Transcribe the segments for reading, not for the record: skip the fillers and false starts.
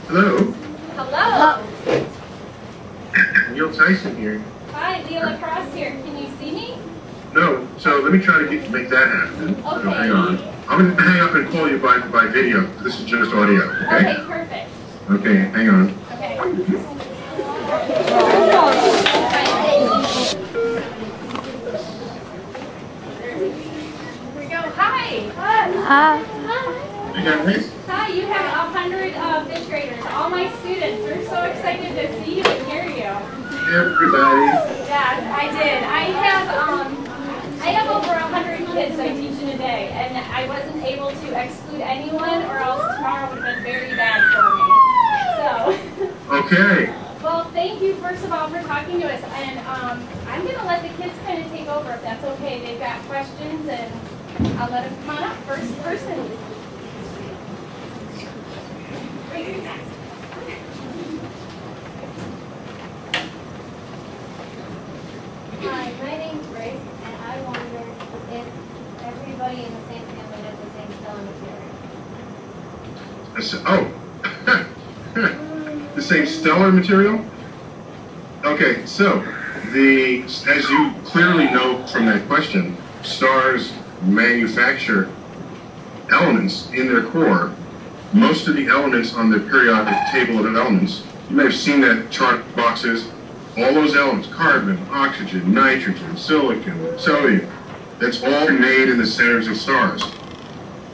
Hello? Hello. Neil Tyson here. Hi, Lacrosse here. Can you see me? No, so let me try to make that happen. Okay. So hang on. I'm going to hang up and call you by video. This is just audio, okay? Okay, perfect. Okay, hang on. Okay. Here we go. Hi. Hey guys. Hi, you have 100 fifth graders, all my students. We're so excited to see you and hear you. Everybody. Yes, I did. I have over 100 kids I teach in a day, and I wasn't able to exclude anyone, or else tomorrow would have been very bad for me. So. Okay. Well, thank you first of all for talking to us, and I'm going to let the kids kind of take over if that's okay. They've got questions, and I'll let them come on up. First person. Hi, my name's Grace, and I wonder if everybody in the same family has the same stellar material. The same stellar material? Okay, so as you clearly know from that question, stars manufacture elements in their core. Most of the elements on the periodic table of elements, you may have seen that chart boxes. All those elements, carbon, oxygen, nitrogen, silicon, sodium, that's all made in the centers of stars.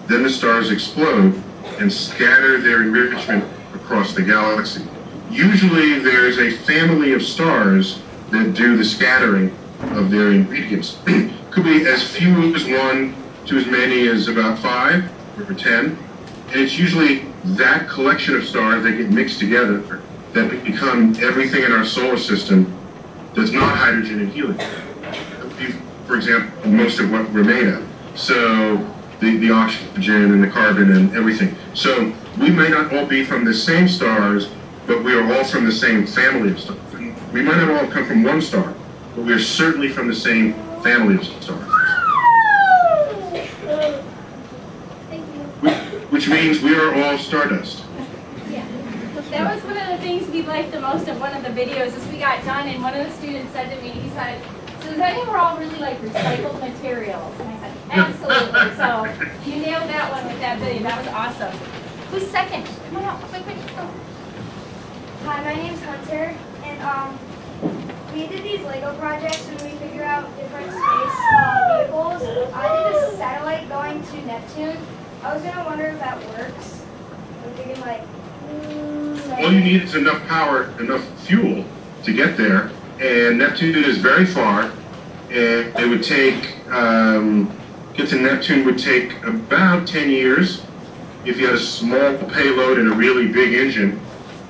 Then the stars explode and scatter their enrichment across the galaxy. Usually there's a family of stars that do the scattering of their ingredients. Could be as few as 1 to as many as about 5 or 10. And it's usually that collection of stars that get mixed together that become everything in our solar system that's not hydrogen and helium. For example, most of what we're made of. So the oxygen and the carbon and everything. So we may not all be from the same stars, but we are all from the same family of stars. We might not all come from one star, but we are certainly from the same family of stars. Thank you. Which means we are all stardust. That was one of the things we liked the most of one of the videos as we got done, and one of the students said to me, he said, so does that mean we're all really like recycled materials? And I said, absolutely. So you nailed that one with that video. That was awesome. Who's second? Come on out. Quick, quick. Go. Hi, my name's Hunter, and we did these Lego projects and we figure out different space vehicles. I did a satellite going to Neptune. I was gonna wonder if that works. I'm thinking like. All you need is enough power, enough fuel to get there, and Neptune is very far, and it would take, get to Neptune would take about 10 years if you had a small payload and a really big engine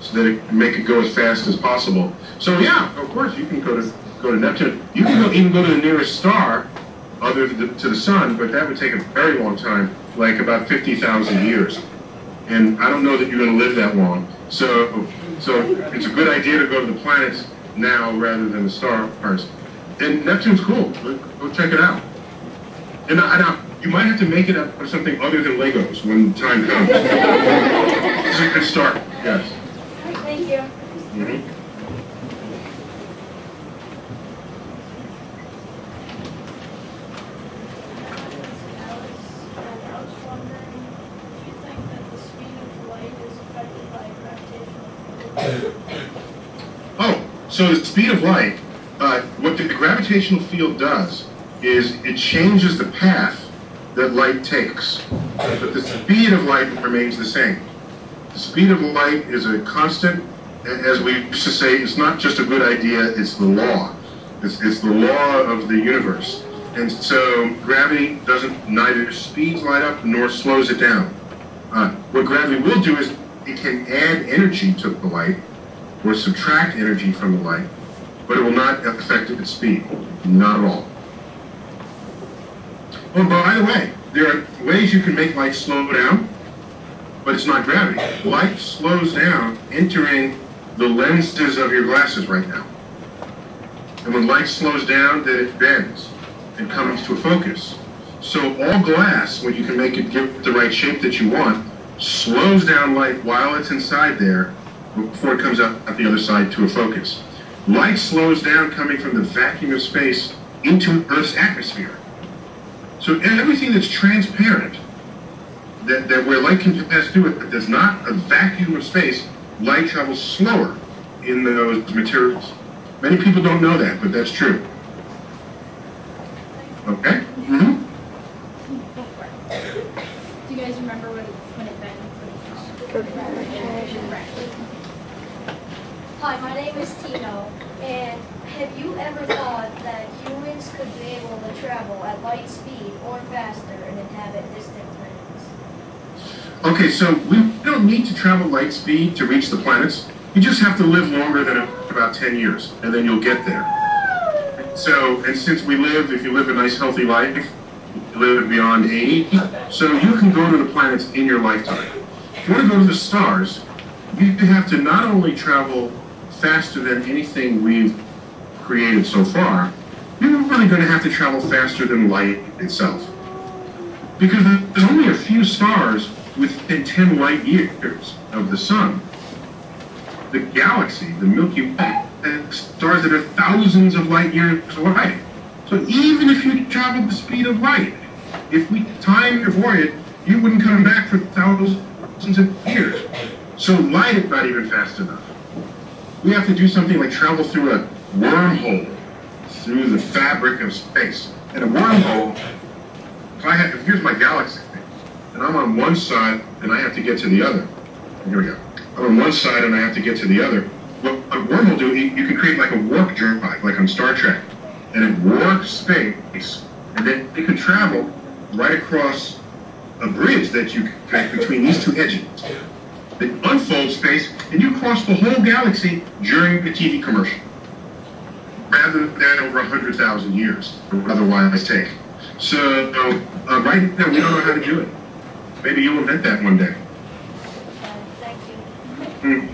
so that it can make it go as fast as possible. So yeah, of course you can go to Neptune. You can even go to the nearest star other to the sun, but that would take a very long time, like about 50,000 years. And I don't know that you're going to live that long. So it's a good idea to go to the planets now rather than the stars. And Neptune's cool. Go check it out. And you might have to make it up of something other than Legos when the time comes. It's a good start. Yes. Thank you. Mm-hmm. Oh, so the speed of light, what the gravitational field does is it changes the path that light takes, but the speed of light remains the same. The speed of light is a constant, as we used to say, it's not just a good idea, it's the law. It's the law of the universe. And so gravity neither speeds light up nor slows it down. What gravity will do is it can add energy to the light or subtract energy from the light, but it will not affect its speed, not at all. Oh, by the way, there are ways you can make light slow down, but it's not gravity. Light slows down entering the lenses of your glasses right now. And when light slows down, then it bends and comes to a focus. So all glass, when you can make it give the right shape that you want, slows down light while it's inside there before it comes out the other side to a focus. Light slows down coming from the vacuum of space into Earth's atmosphere. So everything that's transparent, that where light can pass through it, but there's not a vacuum of space, light travels slower in those materials. Many people don't know that, but that's true. Okay? Mm-hmm. Do you guys remember when it bends? Hi, my name is Tino, and have you ever thought that humans could be able to travel at light speed or faster and inhabit distant planets? Okay, so we don't need to travel light speed to reach the planets. You just have to live longer than about 10 years, and then you'll get there. So, and since if you live a nice healthy life, you live beyond 80, so you can go to the planets in your lifetime. If you want to go to the stars, you have to not only travel faster than anything we've created so far, you're really going to have to travel faster than light itself. Because there's only a few stars within 10 light years of the sun. The galaxy, the Milky Way, has stars that are thousands of light years away. So even if you traveled the speed of light, if we timed your voyage, you wouldn't come back for thousands of years. So light is not even fast enough. We have to do something like travel through a wormhole, through the fabric of space. And a wormhole, here's my galaxy, and I'm on one side, and I have to get to the other. Here we go. I'm on one side, and I have to get to the other. What a wormhole do, you can create like a warp drive, like on Star Trek, and it warps space, and then it can travel right across a bridge that you connect between these two edges. It unfolds space, and you cross the whole galaxy during the TV commercial, rather than over 100,000 years it would otherwise take. So right now, we don't know how to do it. Maybe you'll invent that one day. Thank you. Hmm.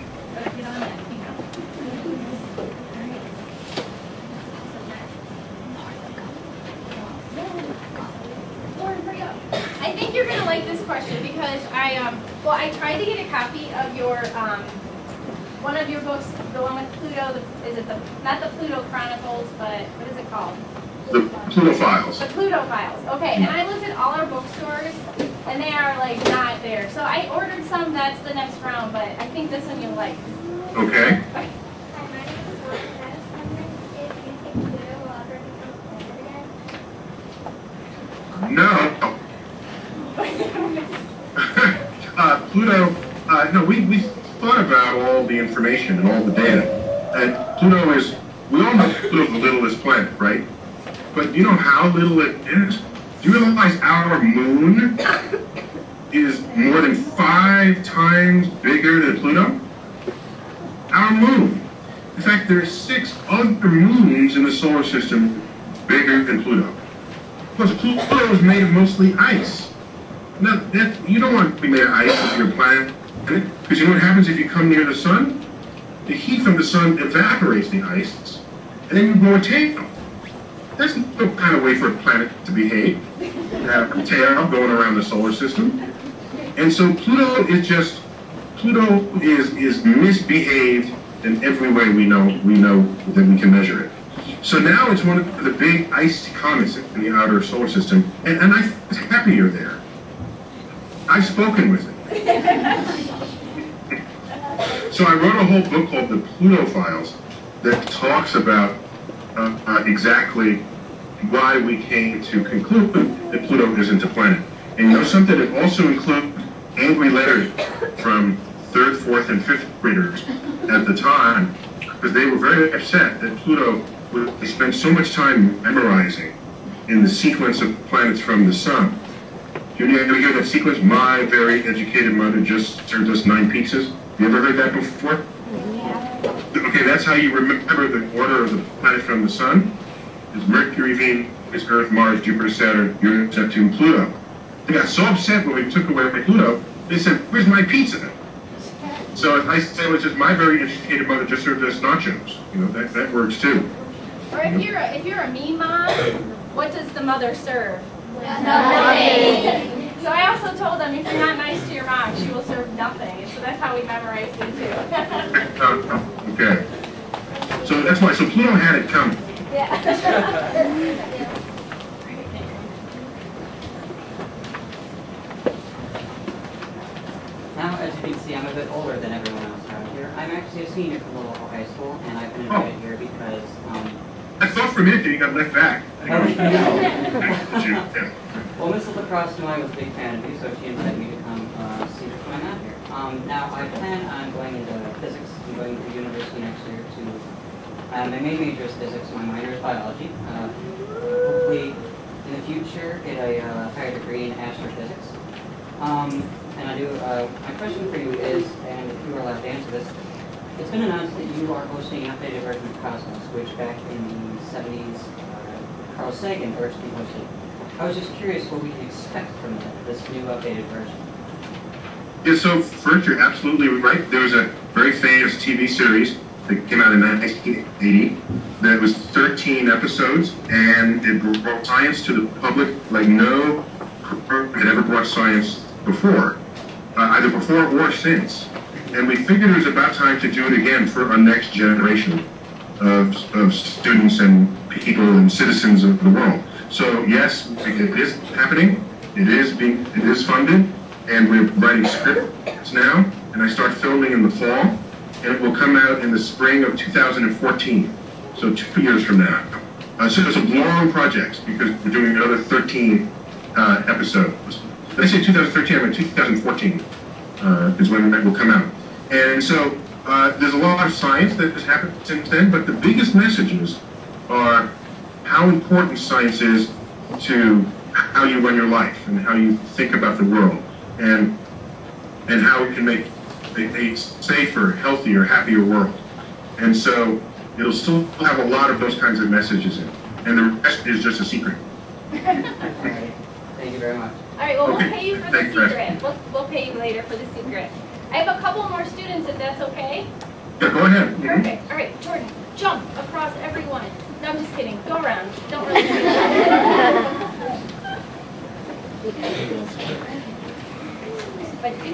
I think you're going to like this question because I tried to get a copy of your, one of your books, the one with Pluto, not the Pluto Chronicles, but what is it called? The Pluto Files. The Pluto Files, okay, and I looked at all our bookstores, and they are like not there. So I ordered some, that's the next round, but I think this one you'll like. Okay. Bye. Hi, my name is Mark, and I was wondering if you think Pluto will ever become a planet again? No. Pluto, no, we thought about all the information and all the data. And Pluto is, we all know Pluto's the littlest planet, right? But do you know how little it is? Do you realize our moon is more than 5 times bigger than Pluto? Our moon. In fact, there are 6 other moons in the solar system bigger than Pluto. Plus, Pluto is made of mostly ice. Now, you don't want to be made of ice if you're a planet, because you know what happens if you come near the sun? The heat from the sun evaporates the ice, and then you grow a tail. There's no kind of way for a planet to behave. You have a tail going around the solar system. And so Pluto is misbehaved in every way we know that we can measure it. So now it's one of the big icy comets in the outer solar system, and I'm happier there. I've spoken with it. So I wrote a whole book called the Pluto Files that talks about exactly why we came to conclude that Pluto isn't a planet. And you know something? It also includes angry letters from 3rd, 4th, and 5th graders at the time, because they were very upset that Pluto would spend so much time memorizing in the sequence of planets from the sun. You ever hear that sequence? My very educated mother just served us 9 pizzas. You ever heard that before? Yeah. Okay, that's how you remember the order of the planets from the sun. It's Mercury, Venus, Earth, Mars, Jupiter, Saturn, Uranus, Neptune, Pluto. They got so upset when we took away Pluto, they said, "Where's my pizza?" So I say, well, just my very educated mother just served us nachos. You know, that works too. Or if you're a mean mom, what does the mother serve? Nothing. So I also told them if you're not nice to your mom, she will That's how we memorized it too. Okay. So that's why. So Pluto had it coming. Yeah. Now, as you can see, I'm a bit older than everyone else around here. I'm actually a senior from the local high school, and I've been invited here because, I thought for a minute that you got left back. yeah. Yeah. Well, Mrs. Lacrosse knew I was a big fan of you, so she invited me to come see her when I'm out here. Now, I plan on going into physics. I'm going to university next year to, my main major is physics, my minor is biology. Hopefully, in the future, get a higher degree in astrophysics. And I do, my question for you is, and if you were allowed to answer this, it's been announced that you are hosting an updated version of Cosmos, which back in the 70s, Carl Sagan originally hosted. I was just curious what we can expect from this new updated version. Yeah, so first, you're absolutely right. There was a very famous TV series that came out in 1980 that was 13 episodes, and it brought science to the public like no program had ever brought science before, either before or since. And we figured it was about time to do it again for our next generation of students and people and citizens of the world. So yes, it is happening. It is funded, and we're writing scripts now. And I start filming in the fall, and it will come out in the spring of 2014. So 2 years from now. So it's a long project because we're doing another 13 episodes. When I say 2013, I mean 2014 is when it will come out. And so there's a lot of science that has happened since then, but the biggest messages are how important science is to how you run your life and how you think about the world, and how it can make a safer, healthier, happier world. And so it'll still have a lot of those kinds of messages in it. And the rest is just a secret. All right. Thank you very much. All right, well, Okay. we'll pay you for the secret. We'll pay you later for the secret. I have a couple more students, if that's okay. Yeah, go ahead. Perfect. All right, Jordan, jump across everyone. No, I'm just kidding. Go around. Don't really do But do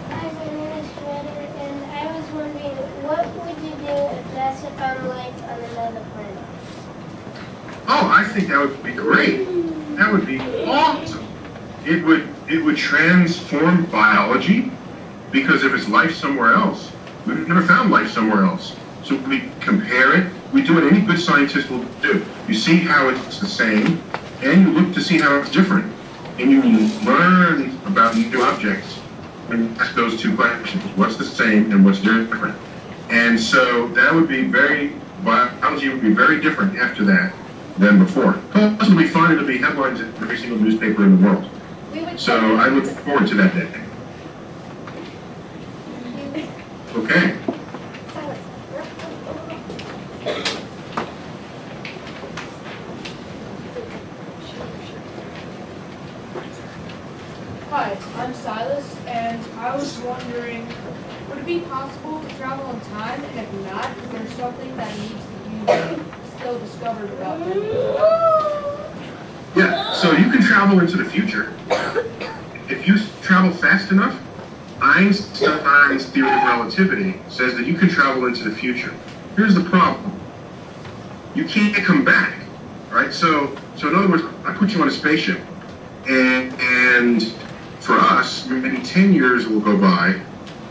Hi, my name is Shredder, and I was wondering, what would you do if NASA found life on another planet? Oh, I think that would be great. That would be awesome. It would transform biology, because if it's life somewhere else, we've never found life somewhere else. So we compare it. We do what any good scientist will do. You see how it's the same, and you look to see how it's different. And you learn about new objects when you ask those two questions. What's the same and what's different? And so that would be biology would be very different after that than before. Plus, it'll be fun. It'll be headlines in every single newspaper in the world. So I look forward to that day. Okay. Hi, I'm Silas, and I was wondering, would it be possible to travel in time? And if not, is there something that needs to be still discovered about them? Yeah, so you can travel into the future. If you travel fast enough, Einstein's theory of relativity says that you can travel into the future. Here's the problem. You can't come back, right? So in other words, I put you on a spaceship, and for us, maybe 10 years will go by,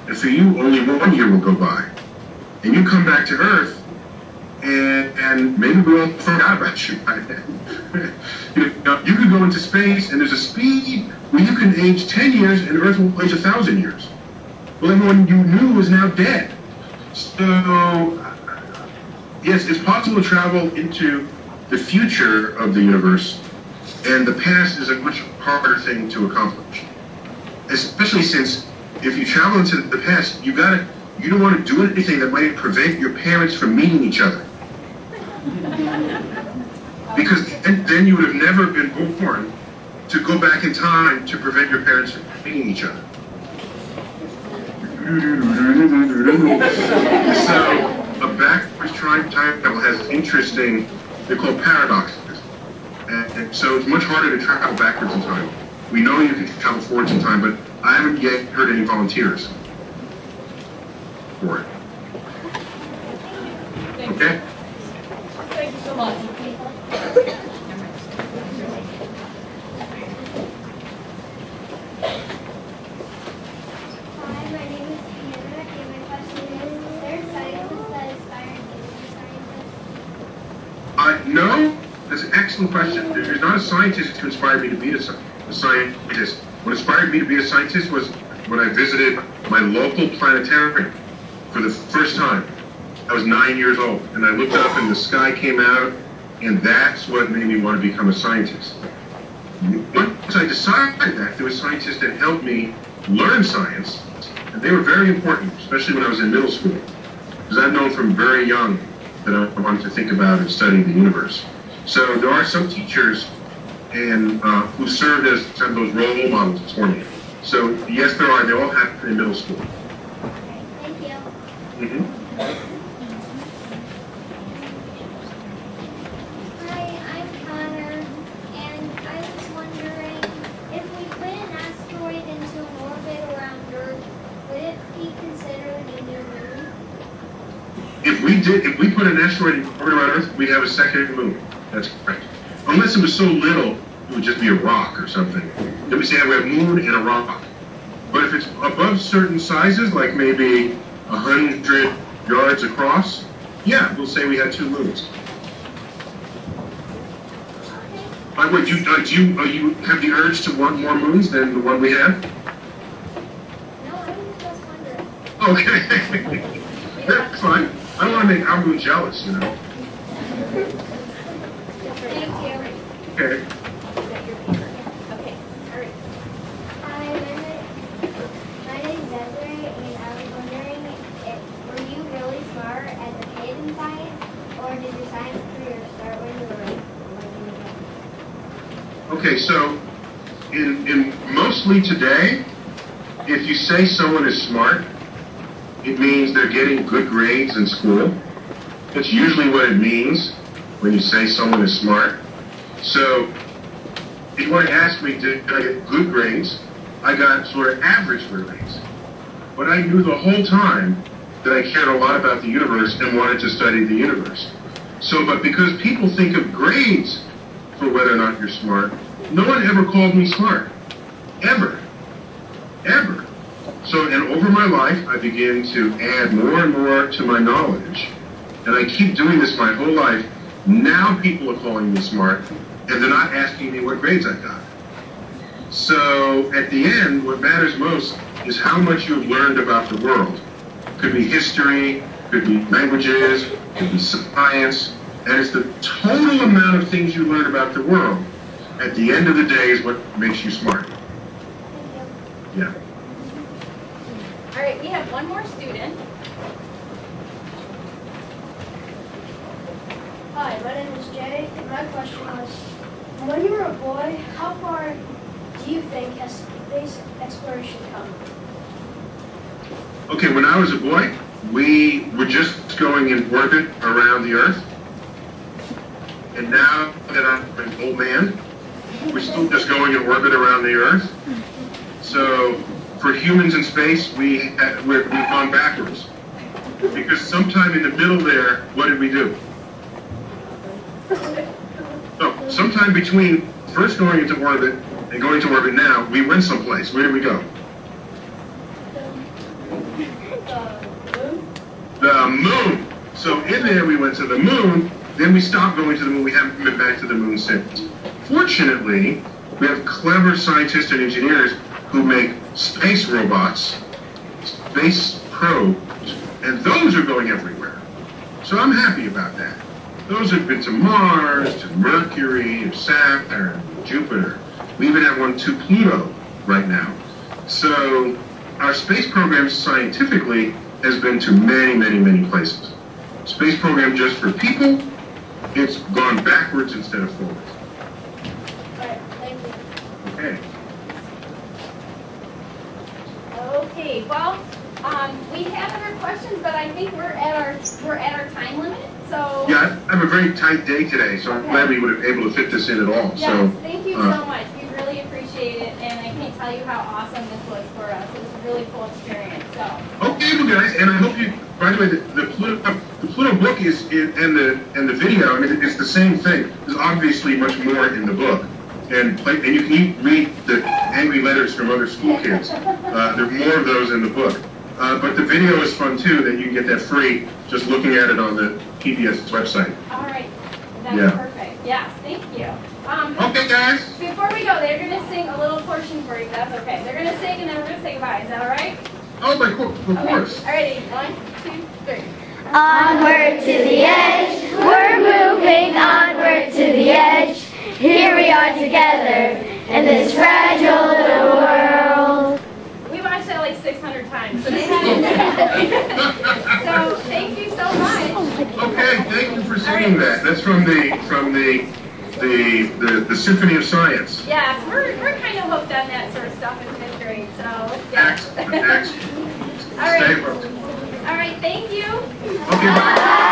and for you, only 1 year will go by. And you come back to Earth, and maybe we all forgot about you by then. You could go into space, and there's a speed where you can age 10 years, and Earth will age 1,000 years. Well, everyone you knew is now dead. So, yes, it's possible to travel into the future of the universe, and the past is a much harder thing to accomplish. Especially since if you travel into the past, you don't want to do anything that might prevent your parents from meeting each other. Because then you would have never been born to go back in time to prevent your parents from meeting each other. So a backwards time travel has interesting, they're called paradoxes. And so it's much harder to travel backwards in time. We know you can travel forwards in time, but I haven't yet heard any volunteers for it. Okay? Thank you so much. Hi, my name is Sienna, and my question is there scientists that inspire you to be scientists? No, that's an excellent question. There's not a scientist who inspired me to be a scientist. What inspired me to be a scientist was when I visited my local planetarium for the first time. I was 9 years old, and I looked up and the sky came out, and that's what made me want to become a scientist. Once I decided that, there were scientists that helped me learn science, and they were very important, especially when I was in middle school, because I've known from very young that I wanted to think about and study the universe. So there are some teachers who served as kind of those role models for me. So yes, there are. They all happen in middle school. Okay, thank you. Mm-hmm. Hi, I'm Connor, and I was wondering if we put an asteroid into an orbit around Earth, would it be considered a new moon? If we put an asteroid in orbit around Earth, we'd have a second moon. That's correct. Unless it was so little, it would just be a rock or something. Then we say we have a moon and a rock. But if it's above certain sizes, like maybe 100 yards across, yeah, we'll say we had 2 moons. By the way, do you have the urge to want more moons than the one we have? No, I was just wondering. Okay. That's fine. I don't want to make our moon jealous, you know. Thank you. Okay. Okay, all right. Hi, my name's Desiree, and I was wondering, were you really smart as a kid in science, or did your science career start when you were like Okay, so in mostly today, if you say someone is smart, it means they're getting good grades in school. That's usually what it means when you say someone is smart. So if you want to ask me, did I get good grades? I got sort of average grades. But I knew the whole time that I cared a lot about the universe and wanted to study the universe. So, but because people think of grades for whether or not you're smart, no one ever called me smart. Ever. Ever. So, and over my life, I began to add more and more to my knowledge. And I keep doing this my whole life. Now people are calling me smart, and they're not asking me what grades I got. So, at the end, what matters most is how much you've learned about the world. Could be history, could be languages, could be science, and it's the total amount of things you learn about the world at the end of the day is what makes you smart. Yeah. All right, we have one more student. Hi, my name is Jay, and my question was, when you were a boy, how far do you think has space exploration come? Okay, when I was a boy, we were just going in orbit around the Earth. And now that I'm an old man, we're still just going in orbit around the Earth. So for humans in space, we've gone backwards. Because sometime in the middle there, what did we do? So sometime between first going into orbit and going to orbit now, we went someplace. Where did we go? The moon. So in there we went to the moon, then we stopped going to the moon. We haven't been back to the moon since. Fortunately, we have clever scientists and engineers who make space robots, space probes, and those are going everywhere. So I'm happy about that. Those have been to Mars, to Mercury, to Saturn, Jupiter. We even have one to Pluto right now. So our space program scientifically has been to many, many, many places. Space program just for people, it's gone backwards instead of forward. All right, thank you. Okay. Okay, well, we have other questions, but I think we're at our time limit. So Yeah, I have a very tight day today, so I'm glad we were able to fit this in at all. yes, So, thank you so much. We really appreciate it. and I can't tell you how awesome this was for us. It was a really cool experience. So. Okay, well, guys, and I hope you. By the way, the Pluto book and the video. I mean, it's the same thing. There's obviously much more in the book, and you can read the angry letters from other school kids. There are more of those in the book. But the video is fun too. That you can get that free just looking at it on the PBS website. All right, that's perfect. Yes, thank you. Okay, guys. Before we go, they're going to sing a little portion for you. That's okay. They're going to sing, and then we're going to say goodbye. Is that all right? Oh, of course. All righty. 1, 2, 3. Onward to the edge, we're moving onward to the edge. Here we are together in this fragile little world. We watched that like 600 times, so they had it. So thank you so much. Okay, thank you for singing that. That's from the Symphony of Science. Yeah, we're kind of hooked on that sort of stuff in 5th grade, so yeah. Excellent. All right. Stay hooked. All right, thank you. Okay, bye.